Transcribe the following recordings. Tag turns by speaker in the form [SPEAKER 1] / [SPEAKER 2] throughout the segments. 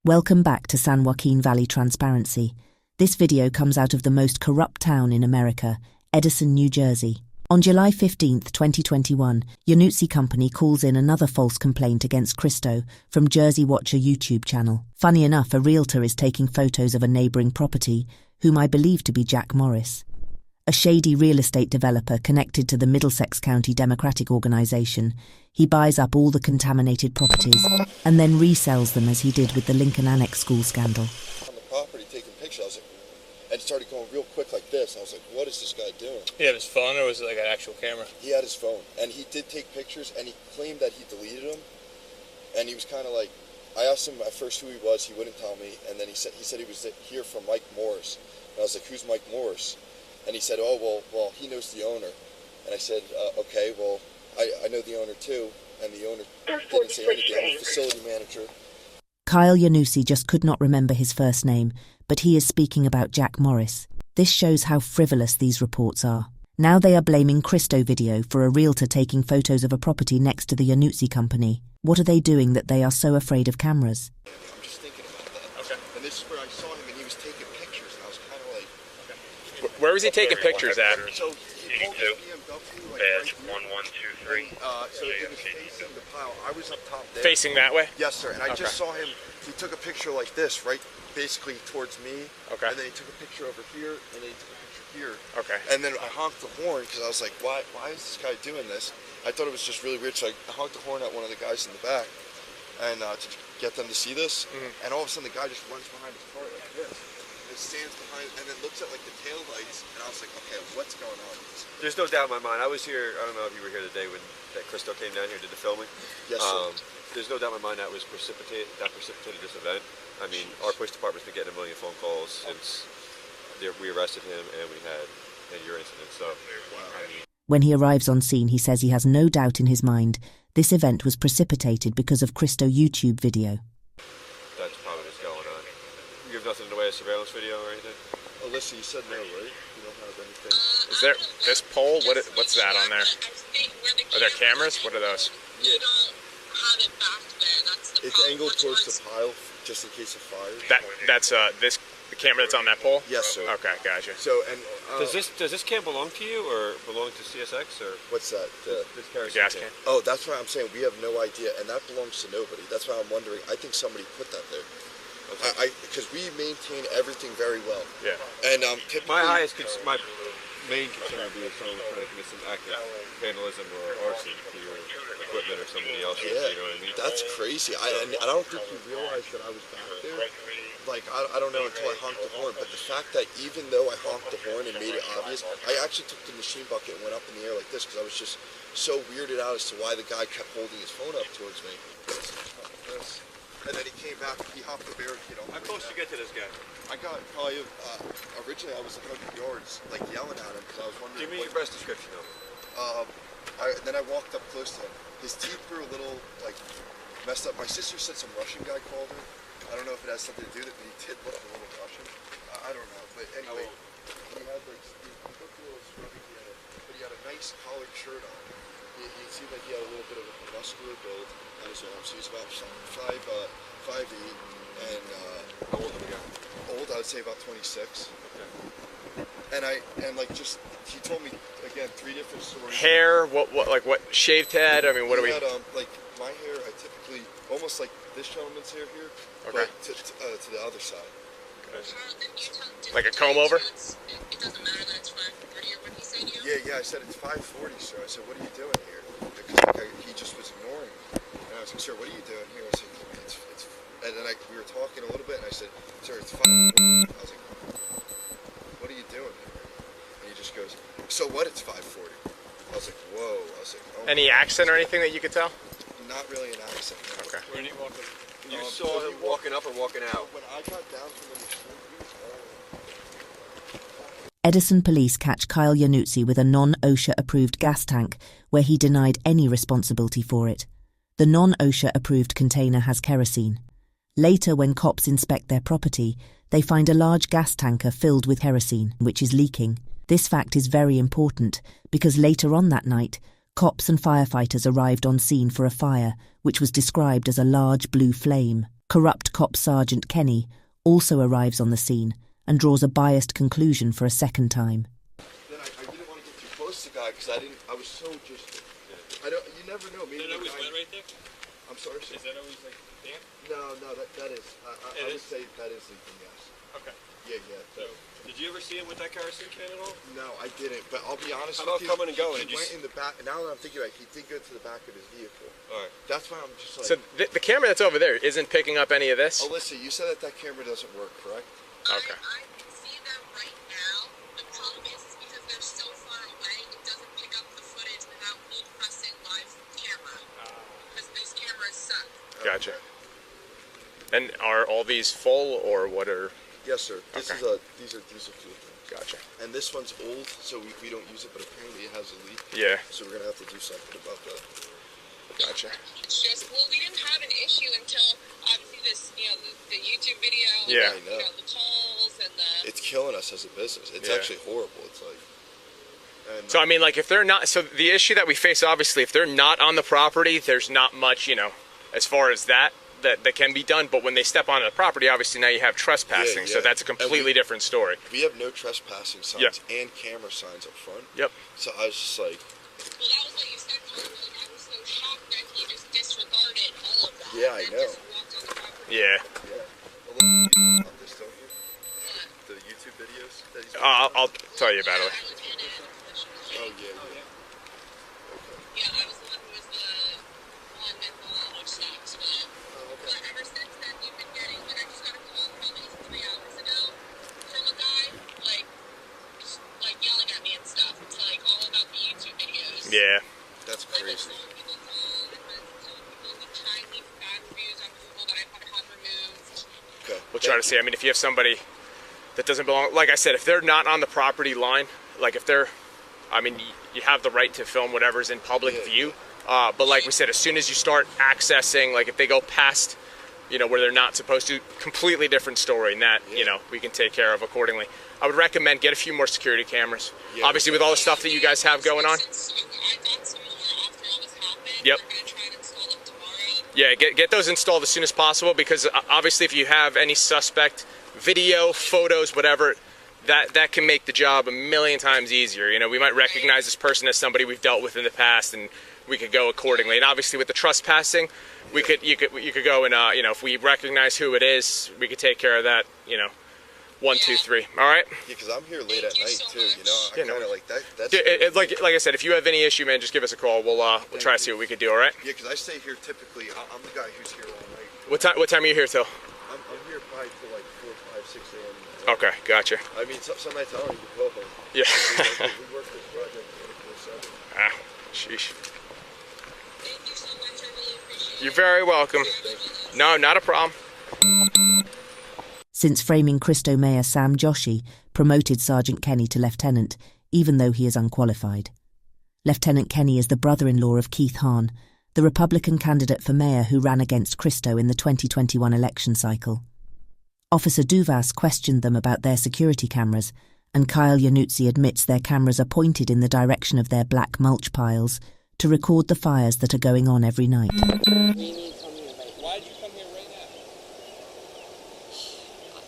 [SPEAKER 1] Welcome back to San Joaquin Valley Transparency. This video comes out of the most corrupt town in America, Edison, New Jersey. On July 15, 2021, Iannuzzi Company calls in another false complaint against Christo from Jersey Watcher YouTube channel. Funny enough, a realtor is taking photos of a neighbouring property, whom I believe to be Jack Morris, a shady real estate developer connected to the Middlesex County Democratic Organization. He buys up all the contaminated properties and then resells them as he did with the Lincoln Annex School scandal.
[SPEAKER 2] On the property taking pictures, I was like, and it started going real quick like this. I was like, what is this guy doing?
[SPEAKER 3] He had his phone, or was it like an actual camera?
[SPEAKER 2] He had his phone, and he did take pictures, and he claimed that he deleted them, and he was kind of like, I asked him at first who he was, he wouldn't tell me, and then he said he was here from Mike Morris, and I was like, who's Mike Morris? And he said, oh, well, he knows the owner. And I said, okay, well, I know the owner too. And the owner didn't say anything. I'm the facility manager.
[SPEAKER 1] Kyle Iannuzzi just could not remember his first name, but he is speaking about Jack Morris. This shows how frivolous these reports are. Now they are blaming Christo Video for a realtor taking photos of a property next to the Iannuzzi Company. What are they doing that they are so afraid of cameras?
[SPEAKER 2] I'm just thinking about that. Okay. And this is where I saw him, and he was taking pictures, and I was kind of like...
[SPEAKER 3] Where was he taking pictures at?
[SPEAKER 2] So he pulled his BMW, like,
[SPEAKER 4] Badge 1123.
[SPEAKER 2] So he was facing the pile. I was up top there.
[SPEAKER 3] Facing that way?
[SPEAKER 2] Yes, sir. And I just saw him. He took a picture like this, right, basically towards me.
[SPEAKER 3] Okay.
[SPEAKER 2] And then he took a picture over here, and then he took a picture here.
[SPEAKER 3] Okay.
[SPEAKER 2] And then I honked the horn because I was like, why is this guy doing this? I thought it was just really weird, so I honked the horn at one of the guys in the back, and to get them to see this. Mm-hmm. And all of a sudden, the guy just runs behind his car like this. Stands behind and then looks at like the tail lights, and I was like, okay, what's going on?
[SPEAKER 5] There's no doubt in my mind. I was here, I don't know if you were here the day when that Christo came down here and did the filming.
[SPEAKER 2] Yes, sir.
[SPEAKER 5] There's no doubt in my mind that precipitated this event. I mean, our police department's been getting a million phone calls since we arrested him and we had your incident. So,
[SPEAKER 1] When he arrives on scene, he says he has no doubt in his mind this event was precipitated because of Christo YouTube video.
[SPEAKER 5] That's probably what's going on. You have nothing in the way of surveillance video or anything?
[SPEAKER 2] Alyssa, you said no, right? You don't have anything.
[SPEAKER 3] Is there this pole? What's that on there? Are there cameras? What are those?
[SPEAKER 2] Yeah. It's angled towards the pile, just in case of fire.
[SPEAKER 3] That's the camera that's on that pole?
[SPEAKER 2] Yes, sir.
[SPEAKER 3] Okay, gotcha.
[SPEAKER 2] So and
[SPEAKER 5] does this cam belong to you or belong to CSX or
[SPEAKER 2] what's that?
[SPEAKER 3] The gas can.
[SPEAKER 2] Oh, that's why I'm saying we have no idea, and that belongs to nobody. That's why I'm wondering. I think somebody put that there. Okay. Because we maintain everything very well.
[SPEAKER 5] Yeah.
[SPEAKER 2] And typically,
[SPEAKER 5] my main concern would be if someone trying to commit some act of vandalism or arson to your equipment or somebody else.
[SPEAKER 2] Yeah, you know what I mean? That's crazy. I don't think he realized that I was back there. Like, I don't know until I honked the horn, but the fact that even though I honked the horn and made it obvious, I actually took the machine bucket and went up in the air like this because I was just so weirded out as to why the guy kept holding his phone up towards me. And then he came back, he hopped the barricade.
[SPEAKER 5] How close did you get to this guy?
[SPEAKER 2] I got probably, originally I was 100 yards, like yelling at him because I was wondering.
[SPEAKER 5] Give me your best description of him.
[SPEAKER 2] Then I walked up close to him. His teeth were a little, like, messed up. My sister said some Russian guy called her. I don't know if it has something to do with it, but he did look a little Russian. I don't know, but anyway, he had, like, he looked a little scruffy, but he had a nice collared shirt on. He seemed like he had a little bit of a muscular build. That was all. So he was about 5'8", and
[SPEAKER 5] how old are we got?
[SPEAKER 2] Old, I would say about 26.
[SPEAKER 5] Okay.
[SPEAKER 2] And like just he told me again 3 different stories.
[SPEAKER 3] Hair? What shaved head? I mean, what do we?
[SPEAKER 2] Had, like my hair, I typically almost like this gentleman's hair here,
[SPEAKER 3] okay,
[SPEAKER 2] but to the other side.
[SPEAKER 3] Okay. Like a comb over?
[SPEAKER 6] It doesn't matter that it's 5:30 or what he said to you?
[SPEAKER 2] Yeah. I said it's 5:40, sir. I said, what are you doing here? Because he just was ignoring me. And I was like, sir, what are you doing here? I said, it's and then we were talking a little bit, and I said, sir, it's 5:40. I was like, what are you doing here? And he just goes, so what? It's 5:40. I was like, whoa. I was like, oh.
[SPEAKER 3] Any accent or anything that you could tell?
[SPEAKER 2] Not really an accent. No.
[SPEAKER 3] Okay.
[SPEAKER 5] When he walked up, you saw him walking up or walking out?
[SPEAKER 2] When I got down from the machine, he was
[SPEAKER 1] Edison police catch Kyle Iannuzzi with a non-OSHA-approved gas tank where he denied any responsibility for it. The non-OSHA-approved container has kerosene. Later, when cops inspect their property, they find a large gas tanker filled with kerosene, which is leaking. This fact is very important because later on that night, cops and firefighters arrived on scene for a fire, which was described as a large blue flame. Corrupt cop Sergeant Kenny also arrives on the scene and draws a biased conclusion for a second time.
[SPEAKER 2] Then I didn't want to get too close to the guy because I was so just, you never know. Maybe
[SPEAKER 5] Is that always wet right there?
[SPEAKER 2] I'm sorry, sir.
[SPEAKER 5] Is that always like damp?
[SPEAKER 2] No, that is. I would say that is leaking, yes.
[SPEAKER 5] Okay.
[SPEAKER 2] Yeah.
[SPEAKER 5] So, did you ever see him with that kerosene can at all?
[SPEAKER 2] No, I didn't. But I'll be honest
[SPEAKER 5] How
[SPEAKER 2] with you.
[SPEAKER 5] about coming and going?
[SPEAKER 2] He went in the back. Now that I'm thinking about it, he did go to the back of his vehicle.
[SPEAKER 5] All right.
[SPEAKER 2] That's why I'm just like.
[SPEAKER 3] So the camera that's over there isn't picking up any of this?
[SPEAKER 2] Alyssa, you said that camera doesn't work, correct?
[SPEAKER 3] Okay.
[SPEAKER 6] I can see them right now. The problem is because they're so far away, it doesn't pick up the footage without me pressing live camera. Because these cameras suck.
[SPEAKER 3] Gotcha. And are all these full, or what are...
[SPEAKER 2] Yes, sir. This
[SPEAKER 3] Okay.
[SPEAKER 2] is these are diesel fuel tanks.
[SPEAKER 3] Gotcha.
[SPEAKER 2] And this one's old, so we don't use it, but apparently it has a leak.
[SPEAKER 3] Yeah.
[SPEAKER 2] So we're gonna have to do something about that.
[SPEAKER 3] Gotcha.
[SPEAKER 6] It's just, well, we didn't have an issue until obviously this, the YouTube video.
[SPEAKER 3] Yeah.
[SPEAKER 2] I know.
[SPEAKER 6] The calls and the.
[SPEAKER 2] It's killing us as a business. It's
[SPEAKER 3] Yeah.
[SPEAKER 2] actually horrible. It's like. And,
[SPEAKER 3] So I mean, like, if they're not... So the issue that we face, obviously, if they're not on the property, there's not much, as far as that can be done. But when they step onto the property, obviously now you have trespassing.
[SPEAKER 2] Yeah,
[SPEAKER 3] So
[SPEAKER 2] yeah.
[SPEAKER 3] that's a completely different story.
[SPEAKER 2] we have no trespassing signs and camera signs up front.
[SPEAKER 3] Yep.
[SPEAKER 2] So I was just like.
[SPEAKER 6] Well, that was what you said, Caldwell. Like, I was so shocked that he just disregarded all of that.
[SPEAKER 2] Yeah, I
[SPEAKER 6] and
[SPEAKER 2] know.
[SPEAKER 6] Just walked on the property.
[SPEAKER 3] Yeah.
[SPEAKER 2] Yeah. About this, don't you?
[SPEAKER 6] What?
[SPEAKER 2] The YouTube videos that he's.
[SPEAKER 3] I'll tell you about it.
[SPEAKER 6] I was in it.
[SPEAKER 2] Oh yeah.
[SPEAKER 6] Yeah, I was the one who was the one at the law, which sucks. But ever since then, you've been getting, I just got a call probably 3 hours ago from a guy, like yelling at me and stuff. It's like all about the YouTube videos.
[SPEAKER 3] Yeah.
[SPEAKER 2] That's
[SPEAKER 6] Like,
[SPEAKER 2] crazy.
[SPEAKER 6] telling people to try and leave bad reviews on Google that I have removed.
[SPEAKER 2] Okay.
[SPEAKER 3] We'll try to see. I mean, if you have somebody that doesn't belong... Like I said, if they're not on the property line, like if they're... I mean, you have the right to film whatever's in public view. But like we said, as soon as you start accessing, like if they go past, where they're not supposed to, completely different story. And that, we can take care of accordingly. I would recommend get a few more security cameras.
[SPEAKER 2] Yeah.
[SPEAKER 3] Obviously, with all the stuff that you guys have going on.
[SPEAKER 6] I got some more after all this happened.
[SPEAKER 3] Yep.
[SPEAKER 6] We're going to try and install them tomorrow.
[SPEAKER 3] Yeah, get those installed as soon as possible, because obviously if you have any suspect video, photos, whatever, that can make the job a million times easier. We might recognize this person as somebody we've dealt with in the past, and we could go accordingly. And obviously with the trespassing, you could go and if we recognize who it is, we could take care of that. 1, 2, 3. All right.
[SPEAKER 2] Yeah, because I'm here late at
[SPEAKER 6] Thank you
[SPEAKER 2] night
[SPEAKER 6] so
[SPEAKER 2] too.
[SPEAKER 6] much.
[SPEAKER 2] I
[SPEAKER 3] Yeah, no
[SPEAKER 2] kind of
[SPEAKER 3] worries.
[SPEAKER 2] like that. That's
[SPEAKER 3] Like I said, if you have any issue, man, just give us a call. We'll try to see what we could do. All right.
[SPEAKER 2] Yeah, because I stay here typically. I'm the guy who's here all night.
[SPEAKER 3] What time are you here till?
[SPEAKER 2] I'm here probably till like 4, 5, 6 a.m.
[SPEAKER 3] Okay, gotcha.
[SPEAKER 2] I mean, some nights I don't even go home.
[SPEAKER 3] Yeah.
[SPEAKER 2] We work this project 24/7.
[SPEAKER 3] Sheesh.
[SPEAKER 6] Thank you so much. I really appreciate it.
[SPEAKER 3] You're very welcome. No, not a problem.
[SPEAKER 1] Since framing Christo Mayor Sam Joshi promoted Sergeant Kenny to lieutenant, even though he is unqualified. Lieutenant Kenny is the brother-in-law of Keith Hahn, the Republican candidate for mayor who ran against Christo in the 2021 election cycle. Officer Duvas questioned them about their security cameras, and Kyle Yanutzi admits their cameras are pointed in the direction of their black mulch piles to record the fires that are going on every night.
[SPEAKER 4] Why did you come here right now?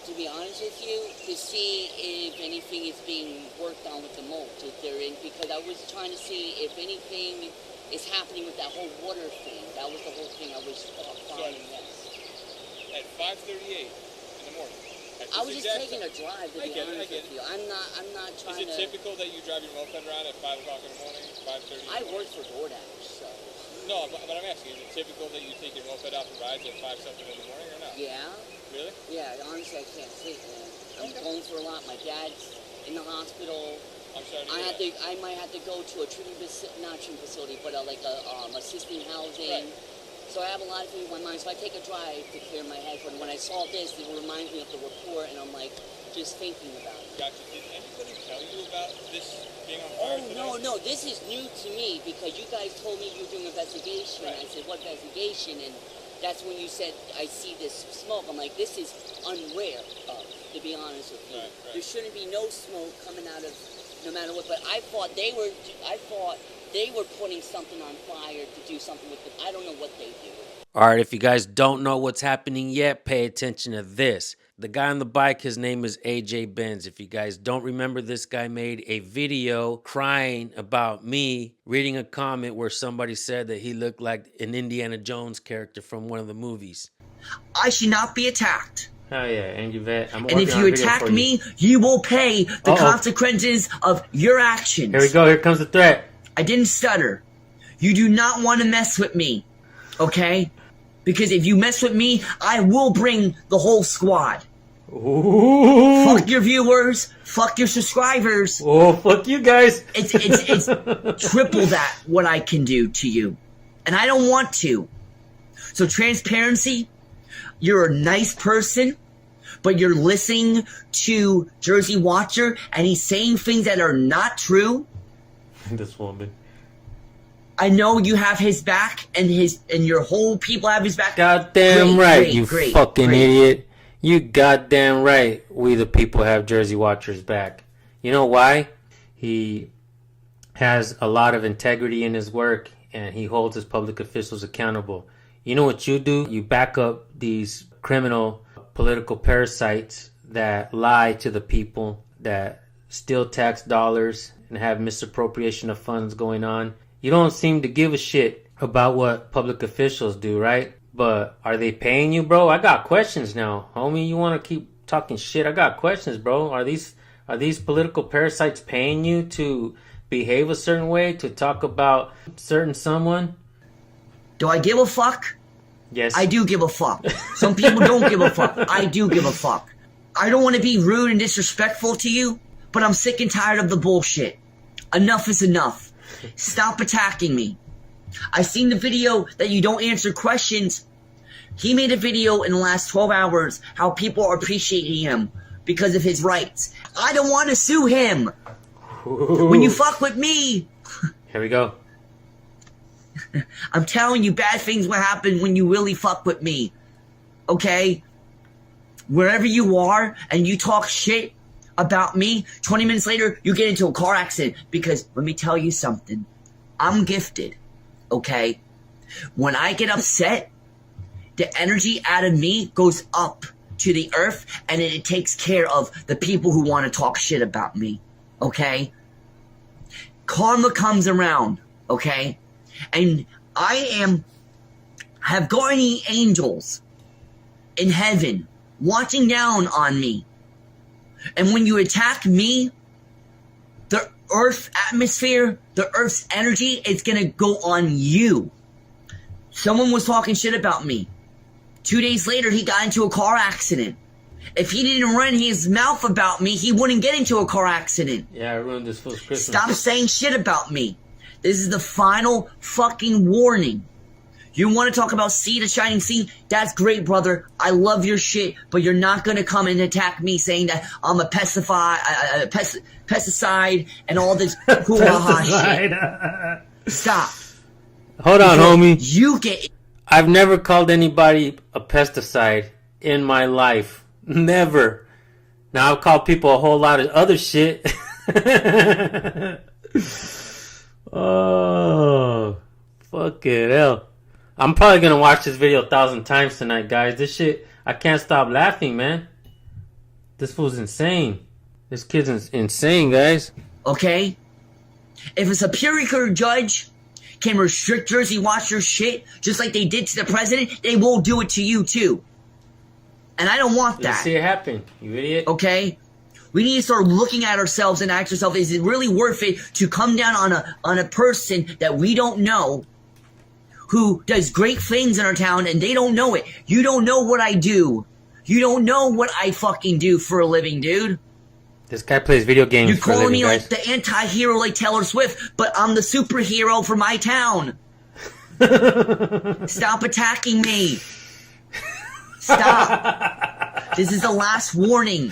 [SPEAKER 4] To be honest with you, to see if anything is being worked on with the mulch, because I was trying to see if anything is happening with that whole water thing. That was the whole thing I was finding.
[SPEAKER 7] At 5:38 in the morning.
[SPEAKER 4] I was just taking a drive, to be honest with you. I'm not trying to...
[SPEAKER 7] Is it typical that you drive your moped around at 5 o'clock in the morning, 5:30?
[SPEAKER 4] I work for DoorDash, so...
[SPEAKER 7] No, but I'm asking, is it typical that you take your moped out for rides at 5-something in the morning or not?
[SPEAKER 4] Yeah.
[SPEAKER 7] Really?
[SPEAKER 4] Yeah, honestly, I can't sleep, man. I'm going through a lot. My dad's in the hospital.
[SPEAKER 7] I'm sorry to hear that.
[SPEAKER 4] I might have to go to a not treatment facility, but like a assisting housing.
[SPEAKER 7] Right.
[SPEAKER 4] So I have a lot of things in my mind. So I take a drive to clear my head. But when I saw this, it reminds me of the report, and I'm like, just thinking about it.
[SPEAKER 7] Gotcha. Did anybody tell you about this being on fire tonight?
[SPEAKER 4] No. This is new to me because you guys told me you were doing an investigation.
[SPEAKER 7] Right.
[SPEAKER 4] I said, what investigation? And that's when you said, I see this smoke. I'm like, this is unaware of, to be honest with you.
[SPEAKER 7] Right.
[SPEAKER 4] There shouldn't be no smoke coming out of no matter what. But I thought they were putting something on fire to do something with it. I don't know what they do.
[SPEAKER 8] All right, if you guys don't know what's happening yet, pay attention to this. The guy on the bike, his name is AJ Benz. If you guys don't remember, this guy made a video crying about me reading a comment where somebody said that he looked like an Indiana Jones character from one of the movies.
[SPEAKER 9] I should not be attacked.
[SPEAKER 8] Oh yeah, and Yvette,
[SPEAKER 9] and if you attack me, you will pay the consequences of your actions.
[SPEAKER 8] Here we go, here comes the threat.
[SPEAKER 9] I didn't stutter. You do not want to mess with me, okay? Because if you mess with me, I will bring the whole squad.
[SPEAKER 8] Ooh.
[SPEAKER 9] Fuck your viewers. Fuck your subscribers.
[SPEAKER 8] Oh, fuck you guys.
[SPEAKER 9] It's triple that what I can do to you. And I don't want to. So transparency, you're a nice person, but you're listening to Jersey Watcher and he's saying things that are not true.
[SPEAKER 8] This woman.
[SPEAKER 9] I know you have his back, and your whole people have his back.
[SPEAKER 8] Goddamn right, you fucking idiot. You goddamn right. We the people have Jersey Watcher's back. You know why? He has a lot of integrity in his work, and he holds his public officials accountable. You know what you do? You back up these criminal political parasites that lie to the people, that steal tax dollars and have misappropriation of funds going on. You don't seem to give a shit about what public officials do, right? But are they paying you, bro? I got questions now, homie. You want to keep talking shit? I got questions, bro. Are these political parasites paying you to behave a certain way, to talk about certain someone?
[SPEAKER 9] Do I give a fuck?
[SPEAKER 8] Yes.
[SPEAKER 9] I do give a fuck. Some people don't give a fuck. I do give a fuck. I don't want to be rude and disrespectful to you, but I'm sick and tired of the bullshit. Enough is enough. Stop attacking me. I seen the video that you don't answer questions. He made a video in the last 12 hours how people are appreciating him because of his rights. I don't want to sue him.
[SPEAKER 8] Ooh.
[SPEAKER 9] When you fuck with me.
[SPEAKER 8] Here we go.
[SPEAKER 9] I'm telling you, bad things will happen when you really fuck with me. Okay? Wherever you are and you talk shit about me, 20 minutes later, you get into a car accident. Because, let me tell you something. I'm gifted. Okay? When I get upset, the energy out of me goes up to the earth, and it takes care of the people who want to talk shit about me. Okay? Karma comes around. Okay? And I have guardian angels in heaven watching down on me. And when you attack me, the earth atmosphere, the earth's energy, it's gonna go on you. Someone was talking shit about me. 2 days later, he got into a car accident. If he didn't run his mouth about me, he wouldn't get into a car accident.
[SPEAKER 8] Yeah, I ruined this fool's Christmas.
[SPEAKER 9] Stop saying shit about me. This is the final fucking warning. You want to talk about seed, a shining seed? That's great, brother. I love your shit, but you're not going to come and attack me saying that I'm a pesticide and all this hoo-ha-ha shit. Stop.
[SPEAKER 8] Hold on, homie.
[SPEAKER 9] You get...
[SPEAKER 8] I've never called anybody a pesticide in my life. Never. Now, I've called people a whole lot of other shit. Oh, fucking hell. I'm probably gonna watch this video 1,000 times tonight, guys. This shit, I can't stop laughing, man. This fool's insane. This kid's insane, guys.
[SPEAKER 9] Okay? If a superior judge can restrict Jersey Watcher shit, just like they did to the president, they will do it to you, too. And I don't want that.
[SPEAKER 8] Let's see it happen, you idiot.
[SPEAKER 9] Okay? We need to start looking at ourselves and ask ourselves, is it really worth it to come down on a person that we don't know, who does great things in our town, and they don't know it? You don't know what I do. You don't know what I fucking do for a living, dude.
[SPEAKER 8] This guy plays video games
[SPEAKER 9] You're
[SPEAKER 8] for a
[SPEAKER 9] calling
[SPEAKER 8] living,
[SPEAKER 9] me
[SPEAKER 8] guys.
[SPEAKER 9] like the anti-hero like Taylor Swift, but I'm the superhero for my town. Stop attacking me. Stop. This is the last warning.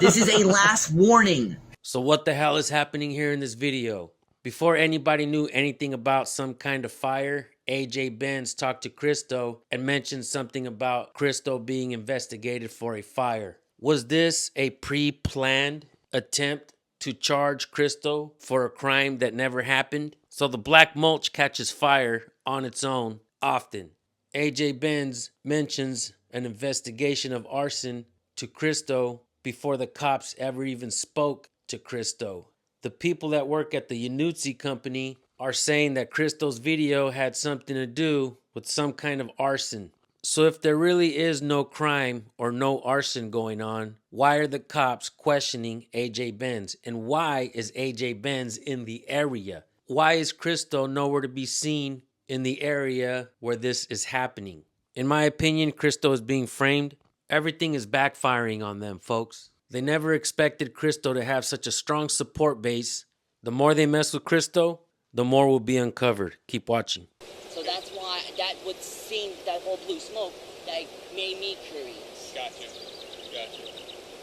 [SPEAKER 9] This is a last warning.
[SPEAKER 8] So what the hell is happening here in this video? Before anybody knew anything about some kind of fire, AJ Benz talked to Christo and mentioned something about Christo being investigated for a fire. Was this a pre-planned attempt to charge Christo for a crime that never happened? So the black mulch catches fire on its own often. AJ Benz mentions an investigation of arson to Christo before the cops ever even spoke to Christo. The people that work at the Yanutsi company are saying that Christo's video had something to do with some kind of arson. So if there really is no crime or no arson going on, why are the cops questioning AJ Benz? And why is AJ Benz in the area? Why is Christo nowhere to be seen in the area where this is happening? In my opinion, Christo is being framed. Everything is backfiring on them, folks. They never expected Christo to have such a strong support base. The more they mess with Christo, the more will be uncovered. Keep watching.
[SPEAKER 4] So that's why that would seem that whole blue smoke that made me curious.
[SPEAKER 7] Gotcha.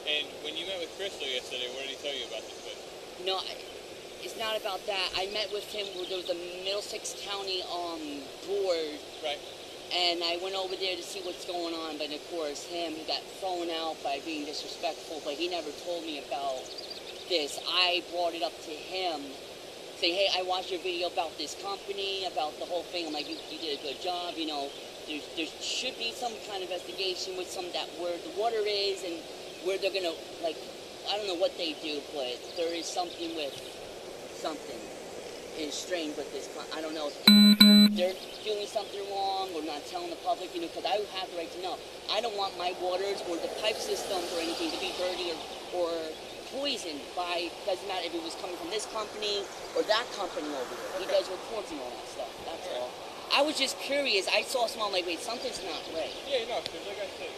[SPEAKER 7] And when you met with Christo yesterday, what did he tell you about this place?
[SPEAKER 4] No, it's not about that. I met with him. There was a Middlesex County board.
[SPEAKER 7] Right.
[SPEAKER 4] And I went over there to see what's going on, but of course him got thrown out by being disrespectful, but he never told me about this. I brought it up to him, saying, hey, I watched your video about this company, about the whole thing. I'm like, you did a good job, you know. There should be some kind of investigation with where the water is and where they're gonna, like, I don't know what they do, but there is something is strange with this. I don't know if they're doing something wrong or not telling the public, you know, because I have the right to know. I don't want my waters or the pipe systems or anything to be dirty or poisoned by, doesn't matter if it was coming from this company or that company over there. He does reports and all that stuff, that's all. I was just curious. I saw something, like, wait, something's not right.
[SPEAKER 7] Yeah, no, because like I said,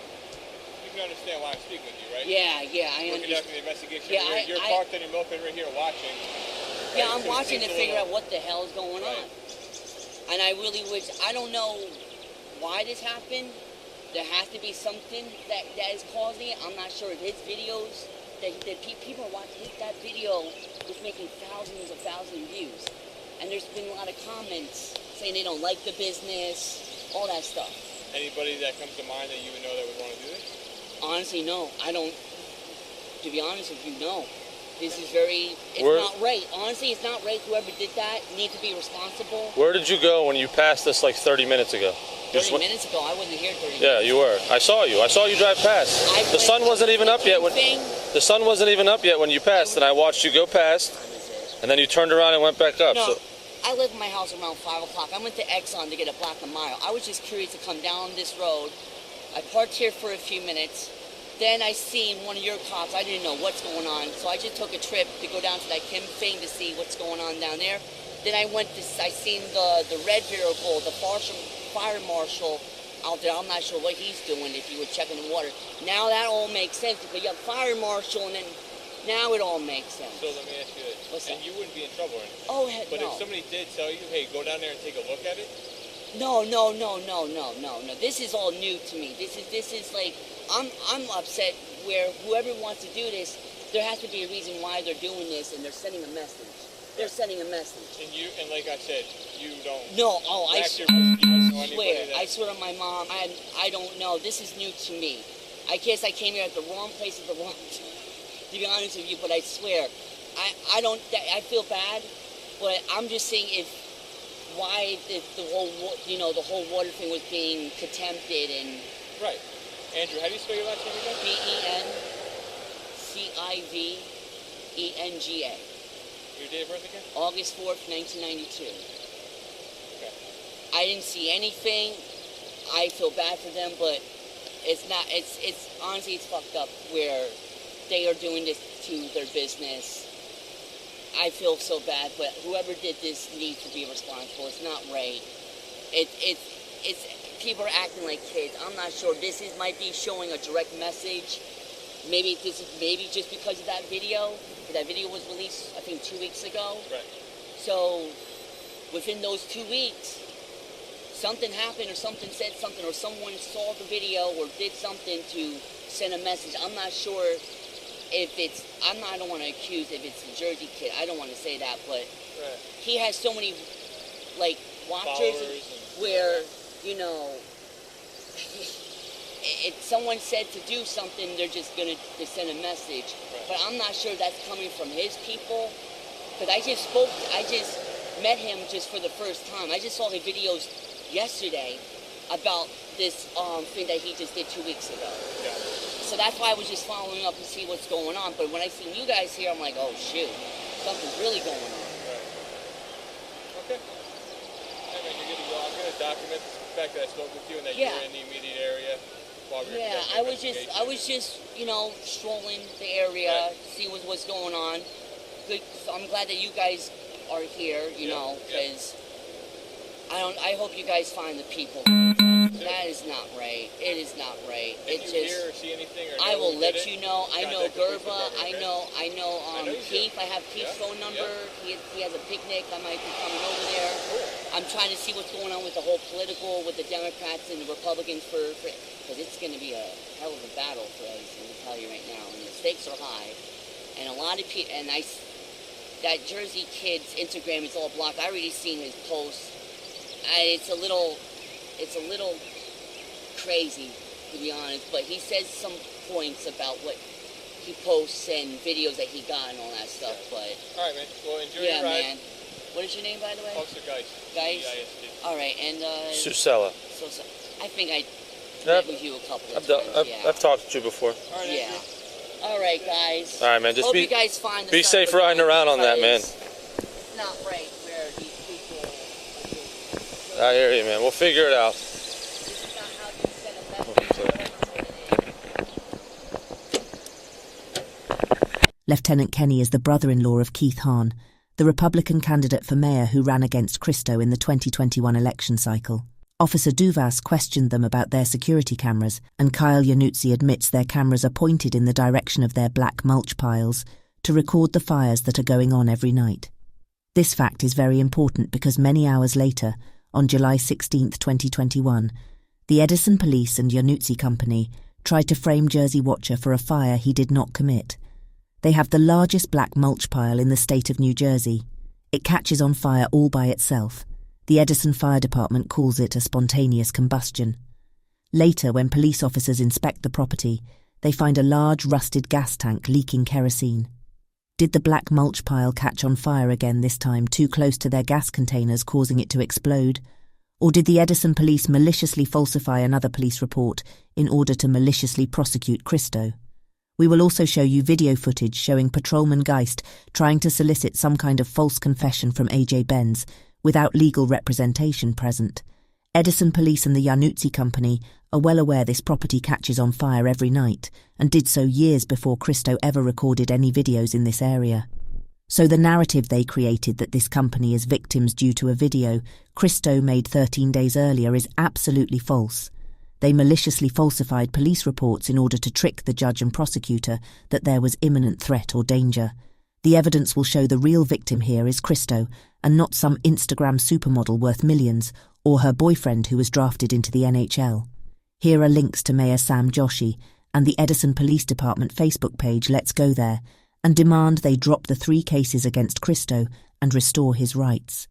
[SPEAKER 7] you can understand why I'm speaking with you, right?
[SPEAKER 4] Yeah, I understand.
[SPEAKER 7] Looking after the investigation.
[SPEAKER 4] Yeah,
[SPEAKER 7] you're parked in your milkman right here watching.
[SPEAKER 4] Yeah, I'm watching to figure out what the hell is going on. And I really wish, I don't know why this happened. There has to be something that is causing it. I'm not sure if his videos, that people are watching, that video is making thousands of views. And there's been a lot of comments saying they don't like the business, all that stuff.
[SPEAKER 7] Anybody that comes to mind that you would know that would want to do this?
[SPEAKER 4] Honestly, no. I don't, to be honest with you, no. This is not right. Honestly, it's not right. Whoever did that needs to be responsible.
[SPEAKER 10] Where did you go when you passed this like 30 minutes ago?
[SPEAKER 4] 30 minutes ago? I wasn't here 30 minutes
[SPEAKER 10] ago. Yeah, you were. I saw you. I saw you drive past. The sun wasn't even up yet when you passed, and I watched you go past, and then you turned around and went back up.
[SPEAKER 4] No,
[SPEAKER 10] so.
[SPEAKER 4] I left my house around 5 o'clock. I went to Exxon to get a Black & Mild. I was just curious to come down this road. I parked here for a few minutes. Then I seen one of your cops. I didn't know what's going on, so I just took a trip to go down to that Kim thing to see what's going on down there. Then I seen the red vehicle, the fire marshal out there. I'm not sure what he's doing, if he was checking the water. Now that all makes sense, because you have fire marshal, and then now it all makes sense.
[SPEAKER 7] So let me ask you this.
[SPEAKER 4] What's that?
[SPEAKER 7] You wouldn't be in trouble or anything.
[SPEAKER 4] Oh, heck
[SPEAKER 7] But
[SPEAKER 4] no.
[SPEAKER 7] if somebody did tell you, hey, go down there and take a look at it?
[SPEAKER 4] No. This is all new to me. This is like, I'm upset where whoever wants to do this, there has to be a reason why they're doing this, and they're sending a message. They're sending a message.
[SPEAKER 7] And like I said, you don't.
[SPEAKER 4] No, I
[SPEAKER 7] swear.
[SPEAKER 4] I swear on my mom. I don't know. This is new to me. I guess I came here at the wrong place at the wrong time, to be honest with you. But I swear, I feel bad, but I'm just saying why the whole water thing was being contempted and.
[SPEAKER 7] Right. Andrew, how do you spell your last name again?
[SPEAKER 4] BENCIVENGA.
[SPEAKER 7] Your date of birth again?
[SPEAKER 4] August 4th, 1992.
[SPEAKER 7] Okay.
[SPEAKER 4] I didn't see anything. I feel bad for them, but it's not. It's honestly, it's fucked up where they are doing this to their business. I feel so bad, but whoever did this needs to be responsible. It's not right. It's people are acting like kids. I'm not sure. This might be showing a direct message. Maybe just because of that video. That video was released, I think, 2 weeks ago.
[SPEAKER 7] Right.
[SPEAKER 4] So within those 2 weeks, something happened, or something said something, or someone saw the video or did something to send a message. I'm not sure if it's. I don't want to accuse if it's a Jersey kid. I don't want to say that, but he has so many watchers where. If someone said to do something, they're just going to send a message. Right. But I'm not sure that's coming from his people. Because I just met him just for the first time. I just saw the videos yesterday. about this thing that he just did 2 weeks ago.
[SPEAKER 7] Yeah.
[SPEAKER 4] So that's why I was just following up to see what's going on. But when I seen you guys here, I'm like, oh shoot, something's really going on.
[SPEAKER 7] Right. Okay. Hey man, you're good to go. I'm gonna document the fact that I spoke with you and that you're in the immediate area.
[SPEAKER 4] Yeah, I was just, you know, strolling the area, see what's going on. Good. So I'm glad that you guys are here, you know, because I hope you guys find the people. That is not right. It is not right.
[SPEAKER 7] If you hear or see anything, or
[SPEAKER 4] I will let
[SPEAKER 7] it,
[SPEAKER 4] you know. I know Gryphon. I know
[SPEAKER 7] Keith.
[SPEAKER 4] I have Keith's phone number. He has a picnic. I might be coming over there. I'm trying to see what's going on with the whole political, with the Democrats and the Republicans because it's going to be a hell of a battle for us. I'm going to tell you right now. And the stakes are high. And a lot of people, that Jersey kid's Instagram is all blocked. I already seen his posts. It's a little crazy, to be honest, but he says some points about what he posts and videos that he got and all that stuff, but...
[SPEAKER 7] Alright, man. Well, enjoy your ride.
[SPEAKER 4] Man. What is your name, by the way?
[SPEAKER 7] Officer Geist.
[SPEAKER 4] Geist? Alright, and,
[SPEAKER 10] Susella.
[SPEAKER 4] I think I met with you a couple of times,
[SPEAKER 10] I've talked to you before.
[SPEAKER 4] Yeah. Alright, guys.
[SPEAKER 10] Alright, man. Just
[SPEAKER 4] hope you guys find the
[SPEAKER 10] be safe riding around on that, man.
[SPEAKER 4] It's not right where these people are doing.
[SPEAKER 10] I hear you, man. We'll figure it out.
[SPEAKER 1] Lieutenant Kenny is the brother-in-law of Keith Hahn, the Republican candidate for mayor who ran against Christo in the 2021 election cycle. Officer Duvas questioned them about their security cameras, and Kyle Yanutzi admits their cameras are pointed in the direction of their black mulch piles to record the fires that are going on every night. This fact is very important because many hours later, on July 16, 2021, the Edison Police and Yanutzi Company tried to frame Jersey Watcher for a fire he did not commit. They have the largest black mulch pile in the state of New Jersey. It catches on fire all by itself. The Edison Fire Department calls it a spontaneous combustion. Later, when police officers inspect the property, they find a large rusted gas tank leaking kerosene. Did the black mulch pile catch on fire again this time too close to their gas containers, causing it to explode? Or did the Edison police maliciously falsify another police report in order to maliciously prosecute Christo? We will also show you video footage showing Patrolman Geist trying to solicit some kind of false confession from AJ Benz without legal representation present. Edison Police and the Yanutzi Company are well aware this property catches on fire every night and did so years before Christo ever recorded any videos in this area. So the narrative they created that this company is victims due to a video Christo made 13 days earlier is absolutely false. They maliciously falsified police reports in order to trick the judge and prosecutor that there was imminent threat or danger. The evidence will show the real victim here is Christo, and not some Instagram supermodel worth millions, or her boyfriend who was drafted into the NHL. Here are links to Mayor Sam Joshi and the Edison Police Department Facebook page Let's Go There, and demand they drop the 3 cases against Christo and restore his rights.